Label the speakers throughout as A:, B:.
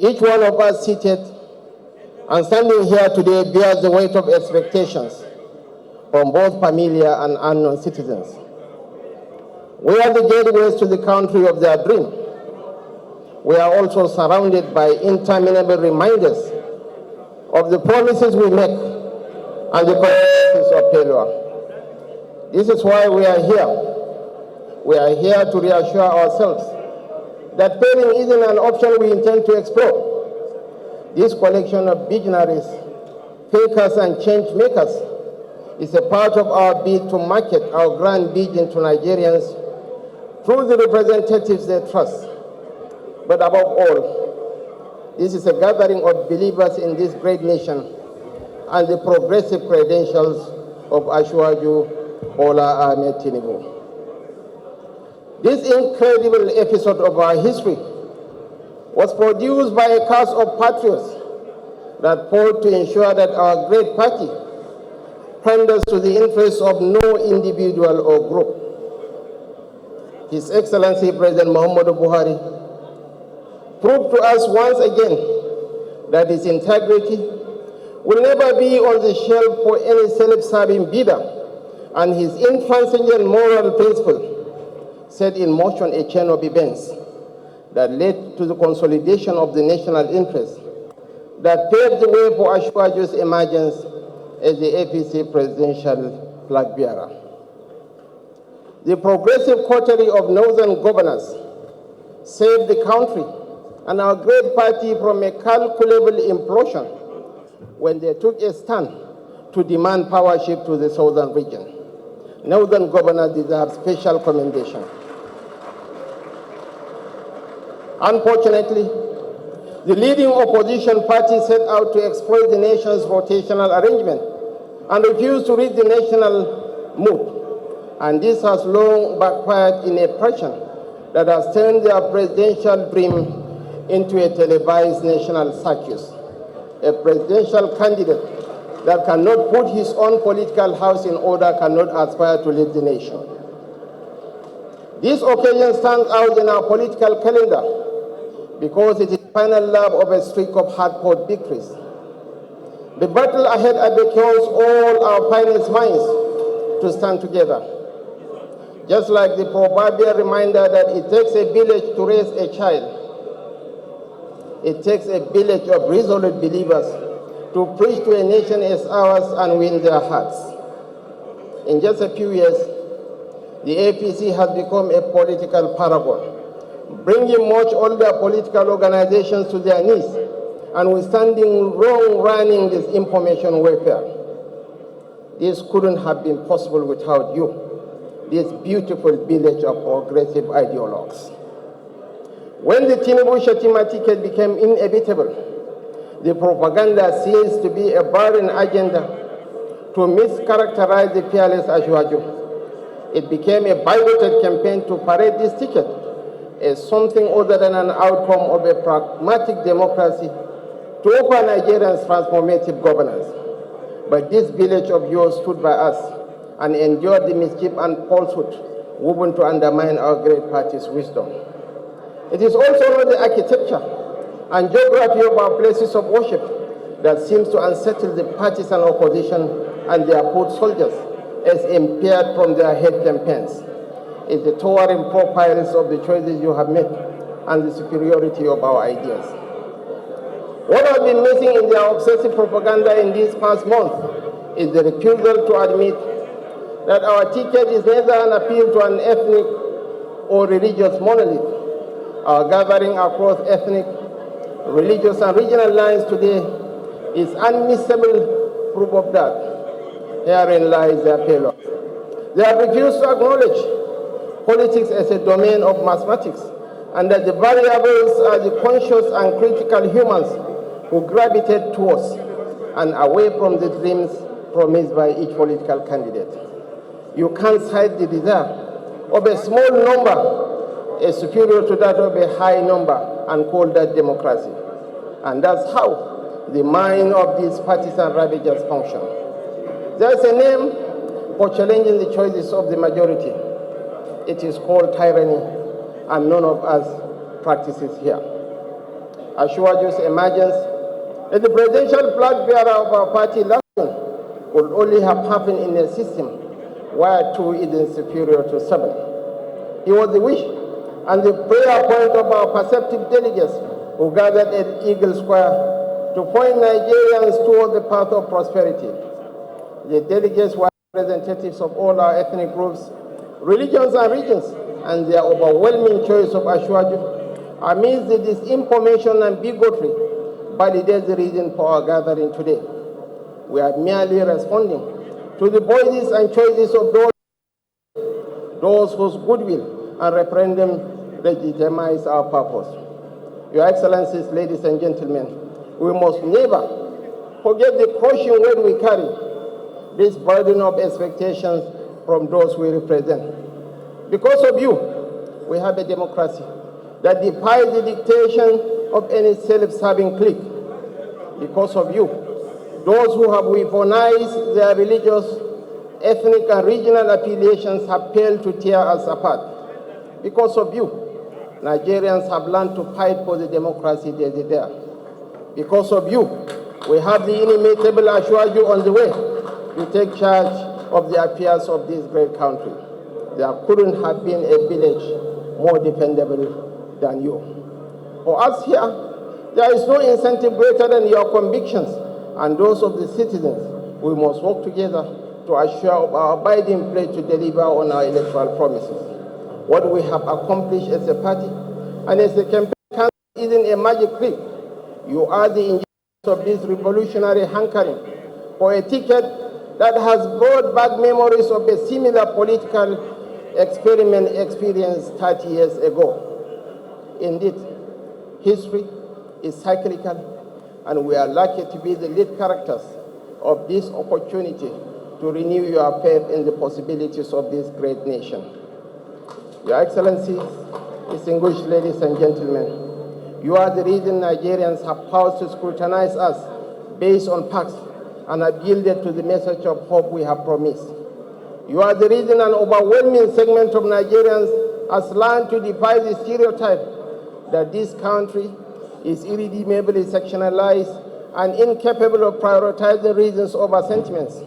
A: Each one of us seated and standing here today bears the weight of expectations from both familiar and unknown citizens. We are the gateways to the country of their dream. We are also surrounded by interminable reminders of the promises we make and the consequences of failure. This is why we are here. We are here to reassure ourselves that failing isn't an option we intend to explore. This collection of visionaries, fakers, and change makers is a part of our bid to market our grand vision to Nigerians through the representatives they trust. But above all, this is a gathering of believers in this great nation and the progressive credentials of Asiwaju Bola Ahmed Tinubu. This incredible episode of our history was produced by a cast of patriots that fought to ensure that our great party panders to the interests of no individual or group. His Excellency President Muhammadu Buhari proved to us once again that his integrity will never be on the shelf for any self-serving bidder, and his intransigent moral principle set in motion a chain of events that led to the consolidation of the national interest that paved the way for Asiwaju's emergence as the APC presidential flag bearer. The progressive coterie of northern governors saved the country and our great party from a calculable implosion when they took a stand to demand powership to the southern region. Northern governors deserve special commendation. Unfortunately, the leading opposition party set out to exploit the nation's rotational arrangement and refused to read the national mood. And this has long backfired in a fashion that has turned their presidential dream into a televised national circus. A presidential candidate that cannot put his own political house in order cannot aspire to lead the nation. This occasion stands out in our political calendar because it is the final lap of a streak of hard-fought victories. The battle ahead advocates all our finest minds to stand together. Just like the proverbial reminder that it takes a village to raise a child, it takes a village of resolute believers to preach to a nation as ours and win their hearts. In just a few years, the APC has become a political paragon, bringing much older political organizations to their knees and withstanding long-running disinformation warfare. This couldn't have been possible without you, this beautiful village of progressive ideologues. When the Kashim Shettima ticket became inevitable, the propaganda ceased to be a barren agenda to mischaracterize the fearless Asiwaju. It became a bigoted campaign to parade this ticket as something other than an outcome of a pragmatic democracy to offer Nigerians transformative governance. But this village of yours stood by us and endured the mischief and falsehood woven to undermine our great party's wisdom. It is also not the architecture and geography of our places of worship that seems to unsettle the partisan opposition and their foot soldiers as impaired from their hate campaigns. It's the towering profiles of the choices you have made and the superiority of our ideas. What has been missing in their obsessive propaganda in these past months is the refusal to admit that our ticket is neither an appeal to an ethnic or religious monolith. Our gathering across ethnic, religious, and regional lines today is unmissable proof of that. Herein lies their failure. They have refused to acknowledge politics as a domain of mathematics, and that the variables are the conscious and critical humans who gravitate towards and away from the dreams promised by each political candidate. You can't cite the desire of a small number as superior to that of a high number and call that democracy. And that's how the mind of these partisan ravagers function. There's a name for challenging the choices of the majority. It is called tyranny, and none of us practices here. Ashwaju's emergence as the presidential flag bearer of our party last June could only have happened in a system where 2 is superior to 7. It was the wish and the prayer point of our perceptive delegates who gathered at Eagle Square to point Nigerians toward the path of prosperity. The delegates were representatives of all our ethnic groups, religions and regions, and their overwhelming choice of Ashwaju amidst the disinformation and bigotry validates the reason for our gathering today. We are merely responding to the voices and choices of those whose goodwill and referendum legitimize our purpose. Your Excellencies, ladies and gentlemen, we must never forget the crushing weight we carry, this burden of expectations from those we represent. Because of you, we have a democracy that defies the dictation of any self-serving clique. Because of you, those who have weaponized their religious, ethnic, and regional affiliations have failed to tear us apart. Because of you, Nigerians have learned to fight for the democracy they desire. Because of you, we have the inimitable Ashwaju on the way to take charge of the affairs of this great country. There couldn't have been a village more defendable than you. For us here, there is no incentive greater than your convictions and those of the citizens. We must work together to assure of our abiding pledge to deliver on our electoral promises. What we have accomplished as a party and as a campaign council isn't a magic trick. You are the engineers of this revolutionary hankering for a ticket that has brought back memories of a similar political experiment experienced 30 years ago. Indeed, history is cyclical, and we are lucky to be the lead characters of this opportunity to renew your faith in the possibilities of this great nation. Your Excellencies, distinguished ladies and gentlemen, you are the reason Nigerians have paused to scrutinize us based on facts and have yielded to the message of hope we have promised. You are the reason an overwhelming segment of Nigerians has learned to defy the stereotype that this country is irredeemably sectionalized and incapable of prioritizing reasons over sentiments.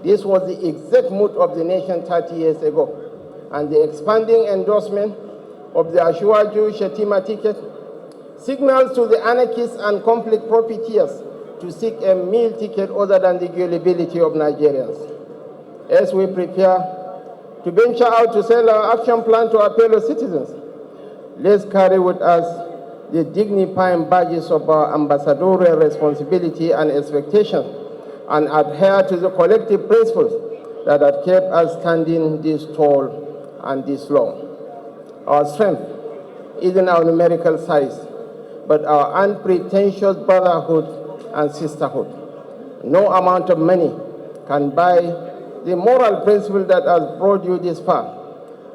A: This was the exact mood of the nation 30 years ago, and the expanding endorsement of the Kashim Shettima ticket signals to the anarchists and conflict profiteers to seek a meal ticket other than the gullibility of Nigerians. As we prepare to venture out to sell our action plan to our fellow citizens, let's carry with us the dignifying badges of our ambassadorial responsibility and expectation, and adhere to the collective principles that have kept us standing this tall and this long. Our strength isn't our numerical size, but our unpretentious brotherhood and sisterhood. No amount of money can buy the moral principle that has brought you this far.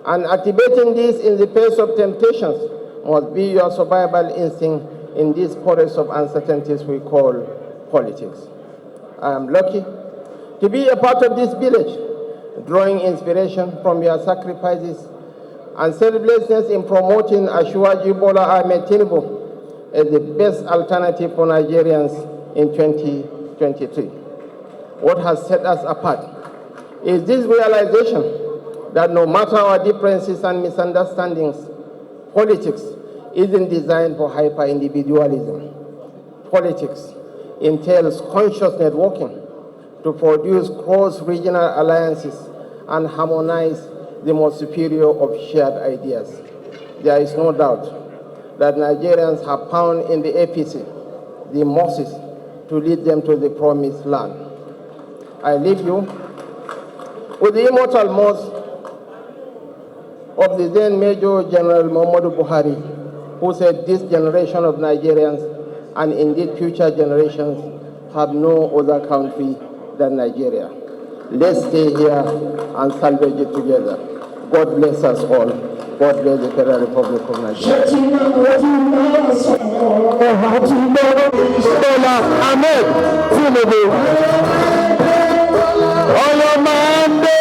A: And activating this in the face of temptations must be your survival instinct in this forest of uncertainties we call politics. I am lucky to be a part of this village, drawing inspiration from your sacrifices and selflessness in promoting Ashwaji Bola Ahmed Tinubu as the best alternative for Nigerians in 2023. What has set us apart is this realization that no matter our differences and misunderstandings, politics isn't designed for hyper-individualism. Politics entails conscious networking to produce cross-regional alliances and harmonize the most superior of shared ideas. There is no doubt that Nigerians have found in the APC the Moses to lead them to the promised land. I leave you with the immortal most of the then Major General Muhammadu Buhari, who said this generation of Nigerians, and indeed future generations, have no other country than Nigeria. Let's stay here and salvage it together. God bless us all. God bless the Federal Republic of Nigeria. All your mandates.